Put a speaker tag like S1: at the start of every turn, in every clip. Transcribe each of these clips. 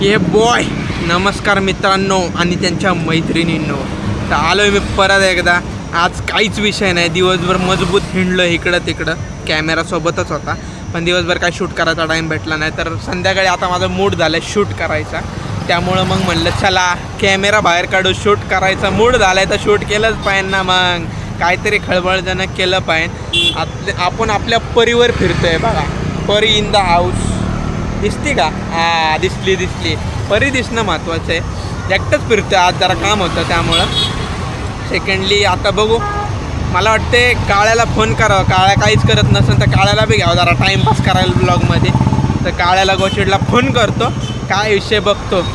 S1: ये बॉय नमस्कार मित्रांनो आणि त्यांच्या मैत्रिणींनो. तर आलोय मी परत एकदा. आज काहीच विषय नाही, दिवसभर मजबूत हिंडलो इकडं तिकडं, कॅमेरासोबतच होता पण दिवसभर काय शूट करायचा टाईम भेटला नाही. तर संध्याकाळी आता माझा मूड झाला आहे शूट करायचा, त्यामुळं मग म्हणलं चला कॅमेरा बाहेर काढू, शूट करायचा मूड झाला आहे तर शूट केलंच पाहिजे ना. मग काहीतरी खळबळजनक केलं पाहिजे. आपण आपल्या परीवर फिरतो आहे बघा, परी इन द हाऊस दिसते का? हां दिसली परी दिसणं महत्त्वाचं आहे. एकटंच फिरतो आज, जरा काम होतं त्यामुळं. सेकंडली आता बघू, मला वाटते काळ्याला फोन करावं. काळ्या काहीच करत नसेल तर काळ्याला बी घ्यावं जरा टाईमपास करायला ब्लॉगमध्ये. तर काळ्याला गोचिडला फोन करतो, काय विषय बघतो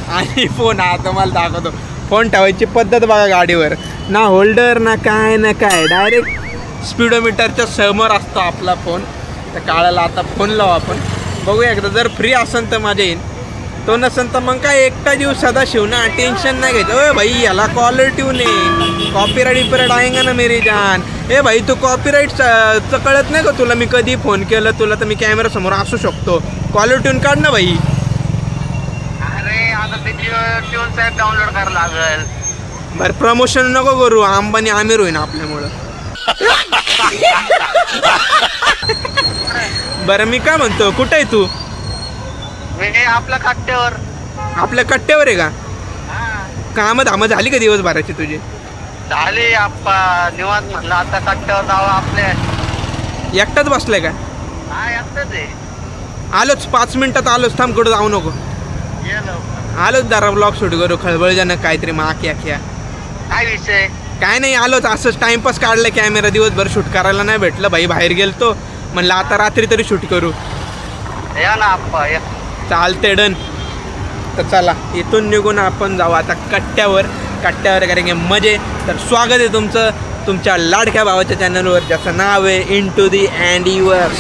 S1: आणि फोन आता मला दाखवतो. फोन ठेवायची पद्धत बघा गाडीवर, ना होल्डर ना काय डायरेक्ट स्पीडोमीटरच्या समोर असतो आपला फोन. तर काळ्याला आता फोन लावू आपण, बघूया एकदा. जर फ्री असेल तर माझ्या येईन, तो नसेल तर मग काय एकटा जीव सदा शिव ना, टेन्शन नाही घ्यायचं. भाई याला कॉलर ट्यून आहे, कॉपीराईट आएगा ना मेरी जान. भाई तू कॉपीराईटचं कळत नाही का तुला? मी कधी फोन केलं तुला तर मी कॅमेरासमोर असू शकतो, कॉलर ट्यून काढ ना भाई.
S2: अरे आता ते ट्यून साहेब डाउनलोड करायला लागेल.
S1: बरं प्रमोशन नको करू, अंबानी आमिर होईन आपल्यामुळं. बरं मी काय म्हणतो, कुठं आहे तू?
S2: मी आपल्या कट्ट्यावर.
S1: आपल्या कट्ट्यावर आहे का? कामं धामं झाली का दिवसभराची तुझी?
S2: झाले आप्पा, निवांत म्हणलं आता कट्ट्यावर जावं आपल्या.
S1: एकटाच बसलाय का?
S2: हा एकटाच आहे.
S1: आलोच 5 मिनिटात आलोच, थांब कुठं जाऊ नको.
S2: ये लवकर.
S1: आलोच जरा ब्लॉग शूट करू, खळबळजनक काहीतरी माख्या.
S2: काय विषय?
S1: काय नाही, आलोच असंच टाइमपास काढलं. कॅमेरा दिवसभर शूट करायला नाही भेटलं भाई, बाहेर गेलतो म्हणलं आता रात्री तरी शूट करू.
S2: या ना आप्पा या.
S1: चालते डन. तर चला इथून निघून आपण जाऊ आता कट्ट्यावर करेंगे मजे. तर स्वागत आहे तुमचं तुमच्या लाडक्या भावाच्या चॅनलवर, ज्याचं नाव आहे इंटू दी अँडिवर्स.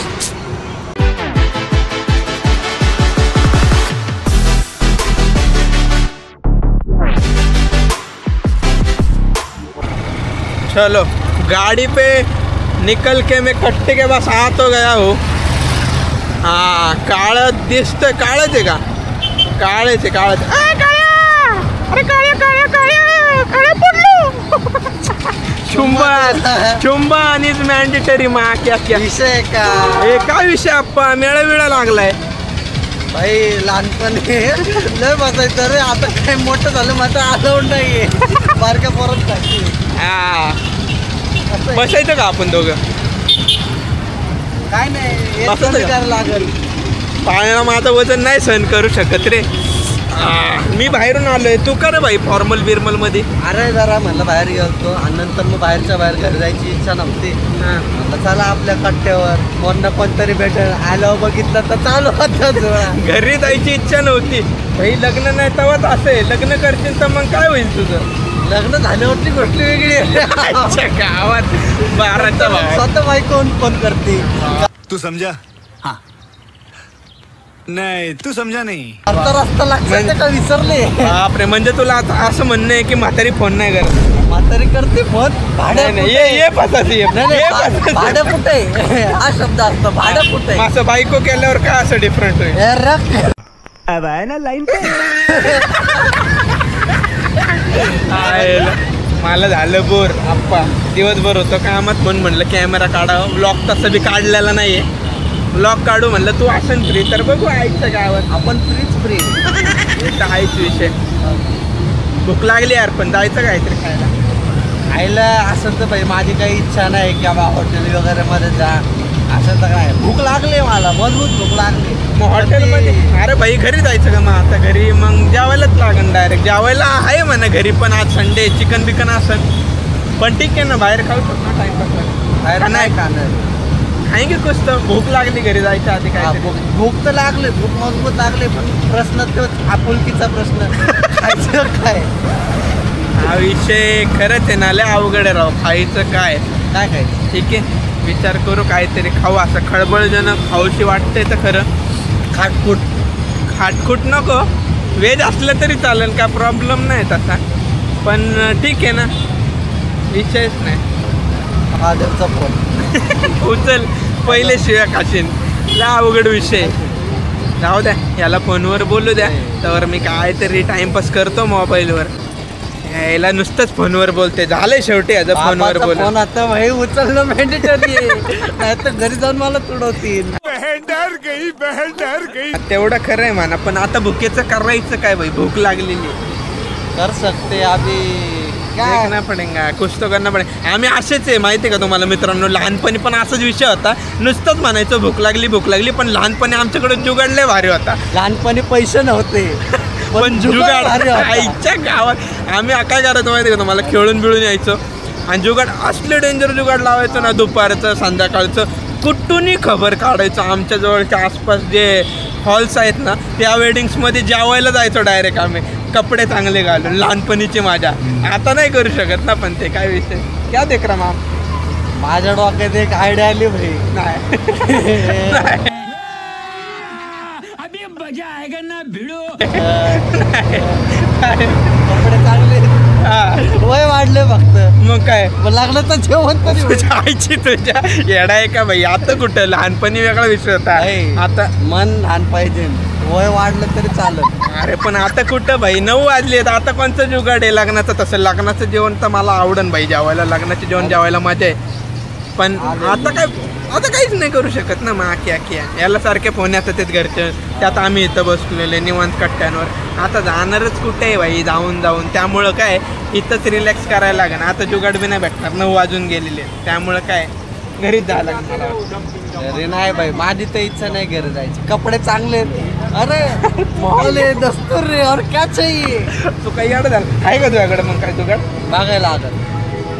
S1: चलो गाड़ी पे निकल के मैं कट्टे के पास आ तो गया हो. हाँ काळं दिसतंय, काळच आहे का? काळच आहे. चुंबा आणि मॅन्डेटरी मा क्या
S2: विषय का?
S1: हे काय विषय आप्पा, मेळा लागलाय
S2: भाई. लहानपणी लय बसायचं रे, आता काय मोठं झालं माझं अलाउड नाहीये. बारक्या परत टाकली.
S1: हा बसायचं का आपण दोघं?
S2: काय नाही
S1: बसायचं का?
S2: करायला लागेल.
S1: पाळणा माझं वजन नाही सहन करू शकत रे. मी बाहेरून आलोय, तू कर भाई फॉर्मल बिरमल मध्ये.
S2: अरे जरा म्हणलं बाहेर गेलतो आणि नंतर मग बाहेरच्या बाहेर घरी जायची इच्छा नव्हती. म्हणलं चला आपल्या कट्ट्यावर, कोण कोणतरी भेटेल. आलं बघितलं तर चालू होतं.
S1: घरी जायची इच्छा नव्हती भाई, लग्न नाही तेव्हाच असेल. लग्न करशील तर मग काय होईल तुझं?
S2: लग्न झाल्यावरती गोष्ट वेगळी आहे.
S1: गावात 12चा भाव.
S2: स्वतः बायको फोन करते.
S3: तू समझा? हाँ. नहीं तू समझा नहीं.
S2: आता रस्ता लागतं का विसरले?
S1: बापरे, म्हणजे तुला आता असं म्हणणं आहे की म्हातारी फोन नाही करत?
S2: म्हातारी करते फोन. भाड्या
S1: ये फसायची
S2: भाड्या कुठे हा शब्द असतो. भाड्या कुठे?
S1: माझं बायको केल्यावर काय असं डिफरंट होईल?
S3: अब आए ना लाइन पे.
S1: मला झालं बोर आप्पा, दिवसभर होतो कामात म्हणून म्हणलं कॅमेरा काढावं. ब्लॉग तसं बी काढलेला नाहीये, ब्लॉग काढू म्हणलं. तू असेल फ्री तर बघू आईच्या गावात.
S2: आपण फ्री
S1: आईच विषय. भूक लागली यार, पण जायचं काहीतरी
S2: खायला असं तर भाई माझी काही इच्छा नाही की बाबा हॉटेल वगैरे मध्ये जा. असं तर काय, भूक लागली मला, मजबूत भूक लागली.
S1: मग हॉटेलमध्ये? अरे भाई घरी जायचं का? मग आता घरी मग जेवायलाच लागेल डायरेक्ट. जेवायला आहे म्हणा घरी, पण आज संडे चिकन बिकन असेल. पण ठीक आहे ना, बाहेर खाऊ शकतो ना टाइमपास.
S2: बाहेर नाही खाणार.
S1: खायगे कुछ तर. भूक लागली घरी जायच्या आधी काय?
S2: भूक तर लागली, भूक मजबूत लागली, पण प्रश्न तोच आपुलकीचा प्रश्न. खायचं काय?
S1: हा विषय खरंच आहे ना, लय अवघड आहे राव. खायचं काय
S2: खायचं?
S1: ठीक आहे विचार करू काहीतरी खाऊ. असं खळबळजनक खाऊशी वाटतंय तर खरं. खाटखूट नको, व्हेज असलं तरी चालेल, काय प्रॉब्लेम नाही तसा. पण ठीक आहे ना, विषयच नाही.
S2: महादेवचा फोन
S1: उचल पहिले शिव्या खाशीन. ला अवघड विषय. जाऊ द्या, याला फोनवर बोलू द्या. तर मी काहीतरी टाइमपास करतो मोबाईलवर. याला नुसतंच फोनवर बोलते. झालंय शेवटी याचं फोनवर बोल.
S2: फोन आता भाई उचलणं मॅन्डेटरी आहे, नाही तर घरी जाऊन मला तुडवतील.
S1: तेवढं खरं आहे म्हणा, पण आता भुकेचं करायचं काय भाई? भूक लागलेली
S2: कर सकते अभी काय
S1: देखना पडेगा, कुछ तो करना पडेगा. आम्ही असेच आहे माहिती आहे का तुम्हाला मित्रांनो. लहानपणी पण असाच विषय होता, नुसतंच म्हणायचं भूक लागली. पण लहानपणी आमच्याकडे जुगाड लय भारी होता.
S2: लहानपणी पैसे नव्हते
S1: पण जुगाड आईच्या गावात आम्ही काय करायचो माहिती आहे का तुम्हाला? खेळून बिळून यायचो आणि जुगाड असले डेंजर जुगाड लावायचो ना, दुपारचं संध्याकाळचं कुठूनही खबर काढायचं. आमच्या जवळच्या आसपास जे हॉल्स आहेत ना, त्या वेडिंग्समध्ये जेवायला जायचो डायरेक्ट आम्ही, कपडे चांगले घालून. लहानपणीची माझ्या आता नाही करू शकत ना, पण ते काय विषय क्या देख रहा माम.
S2: माझ्या डोक्यात एक आयडिया आली भाई.
S1: नाही
S2: कपडे चांगले, वय वाढले फक्त.
S1: मग काय
S2: लागलं तर जेवण तरी होईल.
S1: तुझ्या आईची तुझ्या येडा आहे का भाई? आता कुठं? लहानपणी वेगळा विषय होता. आता
S2: मन लहान पाहिजे, वय वाढलं तरी चालत.
S1: अरे पण आता कुठं भाई? 9 वाजलेत. आता कोणतं जुगाड आहे लग्नाचं? तसं लग्नाचं जेवण तर मला आवडन भाई जेवायला. लग्नाचं जेवण जेवायला मजा आहे. पण आता काहीच नाही करू शकत ना. मग आख्या याला सारखे फोन येतात घरचे. त्यात आम्ही इथं बसलेले निवांत कट्ट्यांवर. आता जाणारच कुठे आहे भाई? जाऊन त्यामुळं काय इथंच रिलॅक्स करायला लागेल. आता जुगाड बी नाही भेटणार, 9 वाजून गेलेले. त्यामुळं काय घरीच जायला लागणार.
S2: अरे नाही भाई, माझी तर इच्छा नाही घरी जायची. कपडे चांगले, अरे मॉल आहे, दस्तूर रे, और क्या चाहिए?
S1: तू काही अडं झालं आहे का तुझ्याकडे? मग काय जुगाड
S2: बघायला लागल.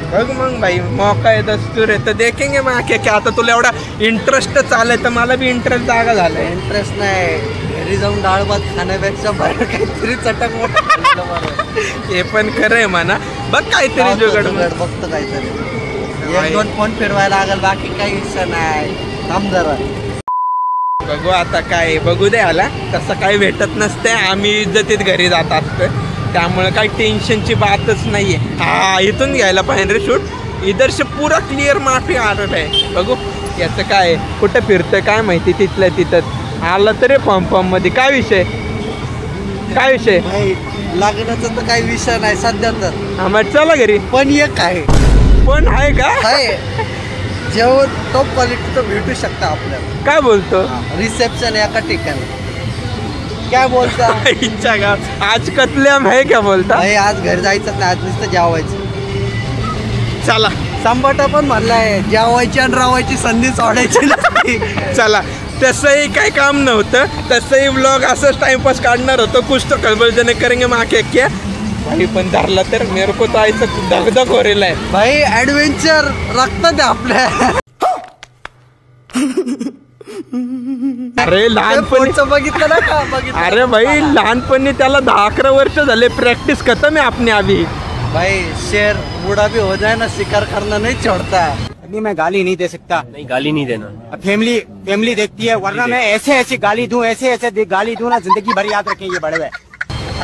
S1: बघ मग भाई, मौका आहे, दस्तूर आहे तर देखेंगे. मग की आता तुला एवढा इंटरेस्ट चालय तर मला बी इंटरेस्ट जागा झालाय.
S2: इंटरेस्ट नाही, घरी जाऊन डाळ भात खाण्यापेक्षा बाहेर काहीतरी चटक
S1: हे पण खरं आहे म्हणा. बघ काहीतरी जुगाड
S2: बघतो काहीतरी. 1-2 फोन फिरवायला लागल, बाकी काही इच्छा नाही. थांब जरा
S1: बघू आता काय बघू दे. आला तसं काही भेटत नसते. आम्ही इज्जतीत घरी जात असतो, त्यामुळे काही टेन्शनची बातच नाही आहे. हा इथून घ्यायला पाहिजे रे शूट. इधर से पुरा क्लिअर माफी आलं आहे. बघू याचं काय कुठं फिरतं काय माहिती. तिथल्या तिथंच आलं तरी फॉर्ममध्ये. काय विषय
S2: लग्नाचा तर काही विषय नाही सध्या तर.
S1: आम्हाला चला घरी.
S2: पण एक आहे.
S1: पण आहे का?
S2: जेवण टॉप क्वालिटीचं भेटू शकता आपल्याला.
S1: काय बोलतो? रिसेप्शन
S2: एका ठिकाणी. काय बोलता?
S1: इच्छा का आज कतल्याम आहे का बोलता?
S2: आज घरी जायचं नाही, आज नुसतं जेवायचं.
S1: चला
S2: संबटा पण म्हणलाय जेवायची आणि रावायची संधी सोडायची नाही.
S1: चला तसंही काही काम नव्हतं. तसंही व्लॉग असंच टाइमपास काढणार होतो. कुछ तो खळबळजने करेंगे माँ क्या भाई. पण धरला तर मेरे को तो आयचं धगधग हो रेला आहे
S2: भाई. ऍडव्हेंचर रक्त द्या आपल्या.
S1: अरे लहानपणी
S2: बघितलं ना का? बघितलं.
S1: अरे भाई लहानपणी त्याला 10-11 वर्ष झाले. प्रॅक्टिस खतम आहे आपने अभी.
S2: भाई शेर बूढ़ा भी हो जाए ना, शिकार करना नहीं छोड़ता.
S4: अभी मैं गाली नहीं दे सकता.
S5: नहीं गाली नहीं देना.
S4: अब फैमिली देखती है, वरना मैं ऐसे गाली दूं, ऐसे गाली दूं ना, जिंदगी भर याद रखें ये बड़े.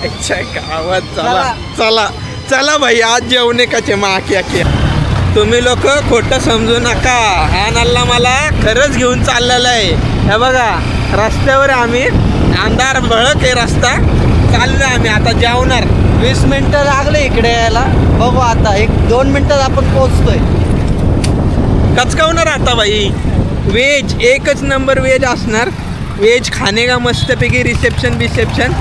S1: अच्छा गावात चला भाई. आज जेवणे का मा क्या तुम्ही लोक खोटं समजू नका. हा नल्ला मला खरंच घेऊन चाललेला आहे. हे बघा रस्त्यावर आम्ही अंधार भळक आहे रस्ता. चाललोय आम्ही आता जेवणार.
S2: 20 मिनिटं लागले इकडे यायला. बघू आता 1-2 मिनिटात आपण पोहोचतोय.
S1: कचकावणार आता भाई. व्हेज एकच नंबर व्हेज असणार. व्हेज खाणे का मस्तपैकी. रिसेप्शन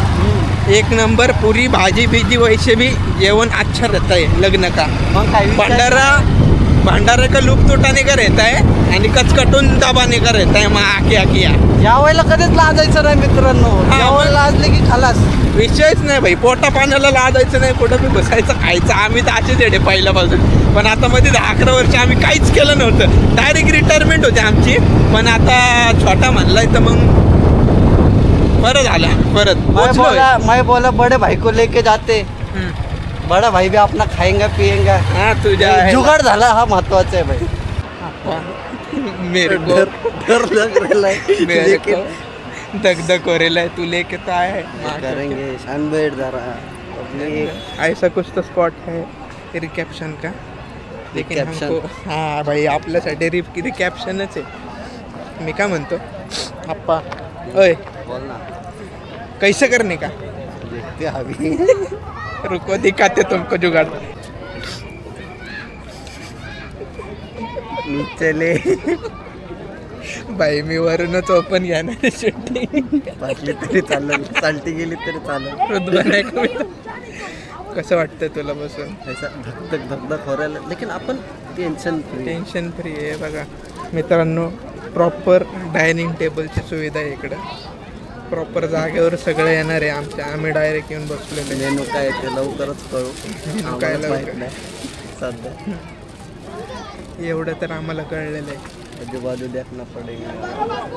S1: एक नंबर. पूरी भाजी भीजी वैसे भी जेवण अच्छा रहता है लग्न का. भंडारा का लुप्त उठाने का रहता है आणि कचकटून दबाने का रहता है. मग आखिया
S2: यावेळेला कधीच लाजायचं नाही मित्रांनो. यावेळेला लाजले की खालास
S1: विषयच नाही भाई. पोटा पाण्याला लाजायचं नाही, कुठं बी बसायचं खायचं. आम्ही तर असेच येडे पहिल्यापासून. पण आता मध्ये 10-11 वर्ष आम्ही काहीच केलं नव्हतं. डायरेक्ट रिटायरमेंट होती आमची. पण आता छोटा म्हणलाय तर मग बरं झालं. परत
S2: मैं बोला बड़े भाई को लेके जाते. बड़ा भाई भी अपना खाएंगा पिएंगा.
S1: हाँ तुझ्या
S2: जुगाड झाला हा महत्वाचा आहे भाई.
S1: मेरे को
S2: डर लग रहा है.
S1: मेरे को दगदग हो रहा है. तू लेके तो आया है.
S2: करेंगे शान बैठ जरा.
S1: ऐसा कुछ तो स्पॉट है रिकॅप्शन का. लेकिन हमको हाँ भाई आपल्यासाठी रिकॅप्शनच आहे. मी काय म्हणतो आप्पा. ओय
S2: बोल ना.
S1: कैसे करने का
S2: देखते अभी.
S1: रुको दिखाते तुमको जुगाड़.
S2: चले
S1: बाई मी वरूनच ओपन घेणार शूटिंग.
S2: वाटली तरी चालेल, चालती गेली तरी चालेल.
S1: कसं वाटतं तुला बसून?
S2: ऐसा धकधक धकधक हो रहा है, लेकिन आपण
S1: टेन्शन फ्री आहे. बघा मित्रांनो, प्रॉपर डायनिंग टेबलची सुविधा आहे इकडं. प्रॉपर जागेवर सगळं येणार आहे आमच्या. आम्ही डायरेक्ट येऊन बसलेलो आहे.
S2: मेनू काय ते लवकरच कळू.
S1: मेनू काय
S2: आम्हाला माहित
S1: लवकर?
S2: नाही सध्या.
S1: एवढं तर आम्हाला कळलेलं आहे
S2: आजूबाजू देखना पडेगा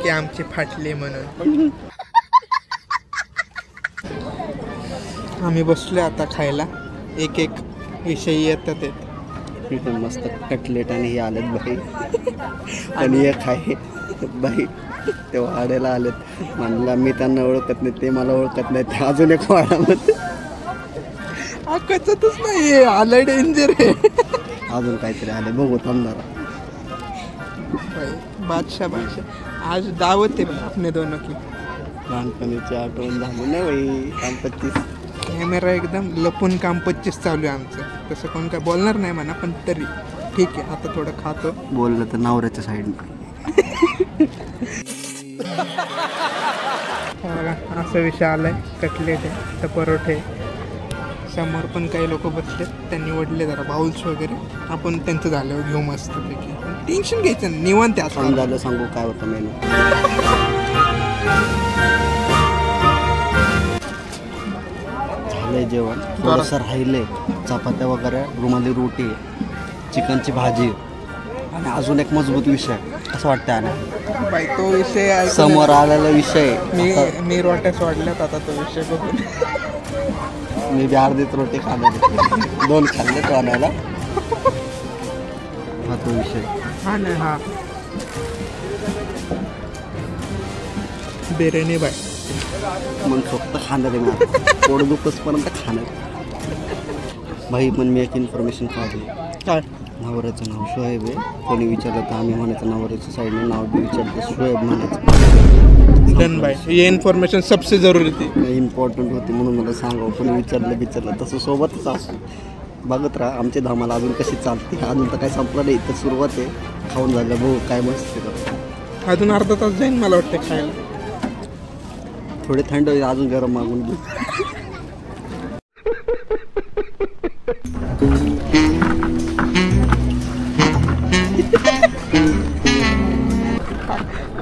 S1: की आमची फाटली म्हणून. आम्ही बसलो आता खायला. एक एक विषय येतात आहेत.
S2: मस्त कटलेट आणि हे आलेत बाई. आणि एक आहे बाई ते वाड्याला आलेत. म्हणला मी त्यांना ओळखत नाही, ते मला ओळखत नाही. ते अजून एक वाड्यामध्ये
S1: कचतच नाही आलं. डेंजर आहे.
S2: अजून काहीतरी आले, बघू थांबणार.
S1: बादशाह आज दावत आहे बघा आपले दोनों की.
S2: लहानपणीची आठवण झाली नाही बाई. काम 25
S1: कॅमेरा एकदम लपून काम 25 चालू आहे आमचं. तसं कोण काय बोलणार नाही म्हणा, पण तरी ठीक आहे. आता थोडं खातो.
S2: बोललं तर नवऱ्याच्या साईडने.
S1: असा विषय आलाय. कटलेट आहे तर परोठे. समोर पण काही लोक बसले, त्यांनी वडले जरा बाउल्स वगैरे. आपण त्यांचं झाल्यावर घेऊ मस्तपैकी. टेन्शन घ्यायचं नाही, निवांत आहे.
S2: सांग झालं, सांगू काय होतं मेनू. झालंय जेवण, थोडंसं राहिले. चपात्या वगैरे, रुमाली रोटी, चिकनची भाजी आणि अजून एक मजबूत विषय असं वाटतं. आणि
S1: बाई तो विषय
S2: समोर आलेला विषय.
S1: मी रोट्या सोडल्यात आता तो विषय बघून.
S2: मी बी अर्धीच रोटी खाल्ली, 2 खाल्ले तो आणायला. हा तो विषय.
S1: हा ना. हा बिर्याणी बाय
S2: मग फक्त खाणार आहे. मला पोट दुखसपर्यंत खाणार भाई. पण मी एक इन्फॉर्मेशन काढली.
S1: काय?
S2: नवऱ्याचं नाव शोएब आहे. कोणी विचारलं तर आम्ही म्हणायचं नवऱ्याच्या साईडने नाव बी विचारलं शोएब म्हणायचं.
S1: Done by. ये इन्फॉर्मेशन सबसे जरूरी थी.
S2: इम्पॉर्टंट होती म्हणून मला सांगावं. कोणी विचारलं तसं सोबतच असू. बघत राहा आमच्या धामाला अजून कशी चालते. अजून तर काही संपलं नाही, तर सुरुवात आहे. खाऊन झालं भाऊ काय मस्त.
S1: अजून अर्धा तास जाईन मला वाटतं खायला.
S2: थोडे थंड होईल, अजून गरम मागून घेऊ.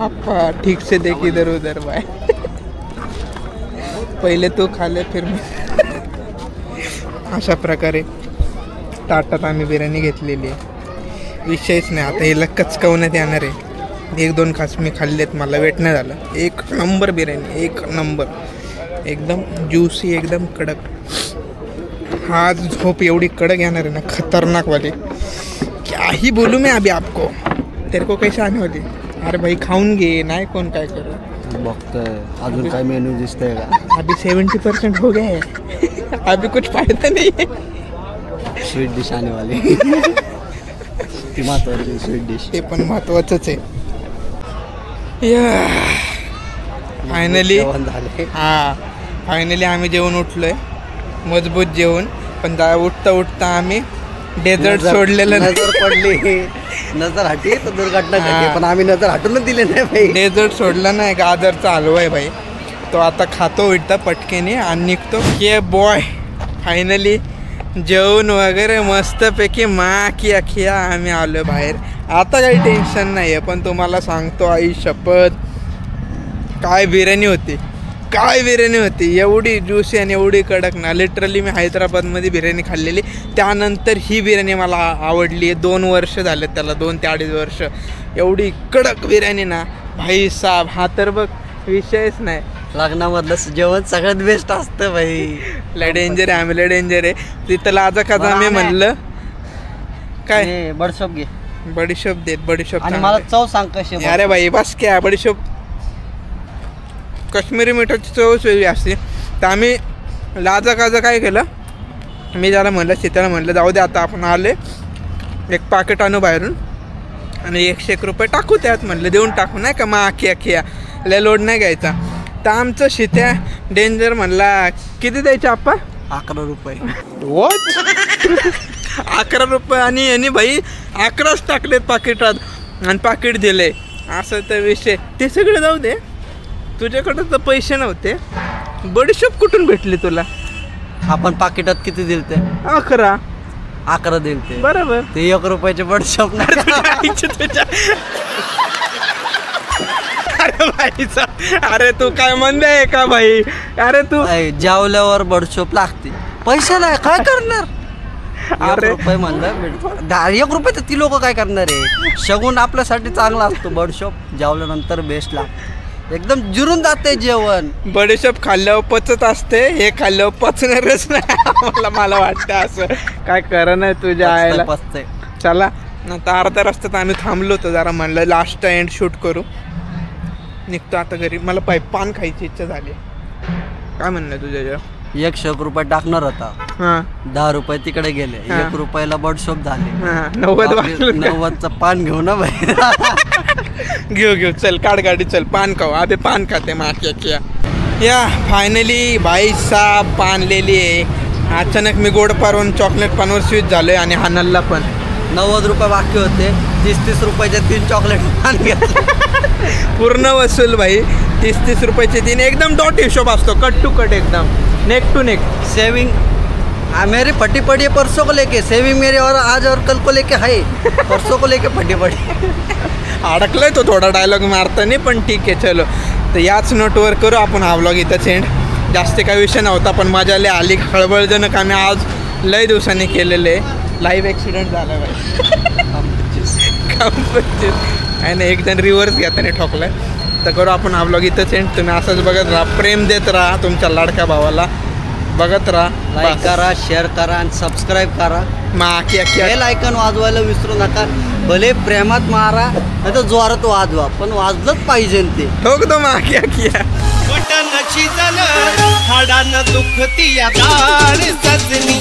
S1: अप्पा ठीक से देख इधर उधर बाय. पहिले तू खाले फिर मी. अशा प्रकारे ताटात आम्ही बिर्याणी घेतलेली आहे. विषयच नाही. आता हिला कचकवण्यात येणार आहे. 1-2 खास मी खाल्लेत, मला वेट नाही झालं. 1 नंबर बिर्याणी, 1 नंबर. एकदम ज्यूसी, एकदम कडक. हा झोप एवढी कडक येणार आहे ना, खतरनाक वाली. क्या ही बोलूँ मैं अभी आपको. तेरे को कैसे आने वाली. अरे भाई खाऊन घे, नाही कोण काय करू.
S2: बघतोय अजून काय मेनू दिसतंय का.
S1: अभी 70% हो गया है. अभी कुछ फायदा नहीं है.
S2: स्वीट डिश आने वाली. ती महत्वाची स्वीट डिश.
S1: ते पण महत्वाचंच आहे. फायनली
S2: झाले.
S1: हां फायनली आम्ही जेवण उठलोय. मजबूत जेवण. पण उठता उठता आम्ही डेझर्ट सोडलेलं नाही.
S2: नजर पडली, नजर हटी तर दुर्घटना घडली. पण आम्ही नजर हटूनच दिले नाही भाई.
S1: डेझर्ट सोडला नाही. गाजरचा हलवा आहे भाई. तो आता खातो उठता पटकेने आणि निघतो. के बॉय फायनली जेवण वगैरे मस्तपैकी खिया आम्ही आलो बाहेर. आता काही टेन्शन नाही आहे. पण तुम्हाला सांगतो आई शपथ, काय बिर्याणी होती, काय बिर्याणी होती. एवढी ज्युसी आणि एवढी कडक ना. लिटरली मी हैदराबादमध्ये बिर्याणी खाल्लेली, त्यानंतर ही बिर्याणी मला आवडली आहे. 2 वर्ष झाले त्याला, 2 ते 2.5 वर्ष. एवढी कडक बिर्याणी ना भाई साहेब. हा तर बघ विषयच नाही.
S2: लग्नामधलं जेवण सगळ्यात बेस्ट असतं भाई.
S1: लय डेंजर आहे. आम्ही लय डेंजर आहे. तिथं लाजा खाजा मी म्हणलं काय
S2: बडशॉप घे.
S1: बडीशोप देत. बडीशोप
S2: आणि मला चव सांग कशी.
S1: अरे भाई बस क्या बडीशोप. काश्मीरी मिठाची चवच वेगळी असते. तर आम्ही लाजा काजा काय केलं, मी त्याला म्हणलं, सीताला म्हणलं जाऊ दे आता आपण आले, 1 पाकिट आणू बाहेरून आणि 101 रुपये टाकू त्यात. म्हणलं देऊन टाकू नाही का. खिया लय लोड नाही घ्यायचा. तर आमचं शित्या डेंजर म्हणला किती द्यायचे आप्पा?
S2: 11 रुपये.
S1: 11 रुपये आणि यांनी भाई 11च टाकलेत पाकिटात आणि पाकिट दिले. असं तर विषय. ते सगळं जाऊ दे, तुझ्याकडे तर पैसे नव्हते, बडीशोप कुठून भेटली तुला?
S2: आपण पाकिटात किती दिलते?
S1: 11
S2: दिलते.
S1: बरोबर.
S2: ते 1 रुपयाचे बडशॉप नाही.
S1: अरे भाईचा, अरे तू काय म्हणते आहे का भाई? अरे तू
S2: जेवल्यावर बडशॉप लागते, पैसे नाही काय करणार? 1 रुपये म्हणलं 1 रुपये तर ती लोक काय करणार आहे? शगुन आपल्यासाठी चांगला असतो बडशॉप. जेवल्यानंतर बेस्ट लागते, एकदम जिरून जाते जेवण.
S1: बडीशोप खाल्ल्यावर पचत असते, हे खाल्ल्यावर पचणारच नाही. मला वाटतं असं काय करा नाही तुझ्या आईला.
S2: पचतंय.
S1: चला आता अर्धा रस्त्यात आम्ही थांबलो होतो जरा, म्हणलं लास्ट एंड शूट करू, निघतो आता घरी. मला पान खायची इच्छा झाली. काय म्हणणं तुझ्या?
S2: 100 रुपये टाकणार होता,
S1: हां
S2: 10 रुपये तिकडे गेले, 1 रुपयाला बडशॉप झाले. 90चं पान घेऊ ना भाई.
S1: घेऊ चल, काढ गाडी, चल पान खाऊ. अबे पान खाते माक्या क्या. या फायनली भाई साहब पान लेली आहे. अचानक मी गोड पारवून चॉकलेट पानवर स्विच झालोय आणि हा नल्ला पण.
S2: 90 रुपये बाकी होते, 30 रुपयाचे 3 चॉकलेट पान घेतले.
S1: पूर्ण वसूल भाई. 30 रुपयाचे 3, एकदम डॉट हिशोब असतो, कट टू कट, एकदम नेक टू नेक.
S2: सेविंग मेरी फटी पड़ी है परसों को लेके, सेविंग मेरे और आज और कल को लेके है, परसों को लेके फटी पड़ी.
S1: अडकलाय तो थोडा डायलॉग मारताना, पण ठीक आहे चलो. तर याच नोटवर करू आपण हा व्लॉग इथंच एंड. जास्त काही विषय नव्हता पण मजा आली. खळबळजनक आम्ही आज लय दिवसांनी केलेले. लाईव्ह ॲक्सिडेंट झाला भाई. आणि एक जण रिव्हर्स घेताना ठोकलाय. तर करू आपण हा व्लॉग इथंच एंड. तुम्ही असंच बघत राहा, प्रेम देत राहा तुमच्या लाडक्या भावाला, बघत राहा.
S2: लाईक करा, शेअर करा आणि सबस्क्राईब करा. बेल आयकॉन वाजवायला विसरू नका. भले प्रेमात मारा नाही तर जोरात वाजवा, पण वाजलंच पाहिजे ते.
S1: ठोक दो माक्या किया.
S5: बटनाची झालं हाडानं दुखती या दार सजनी.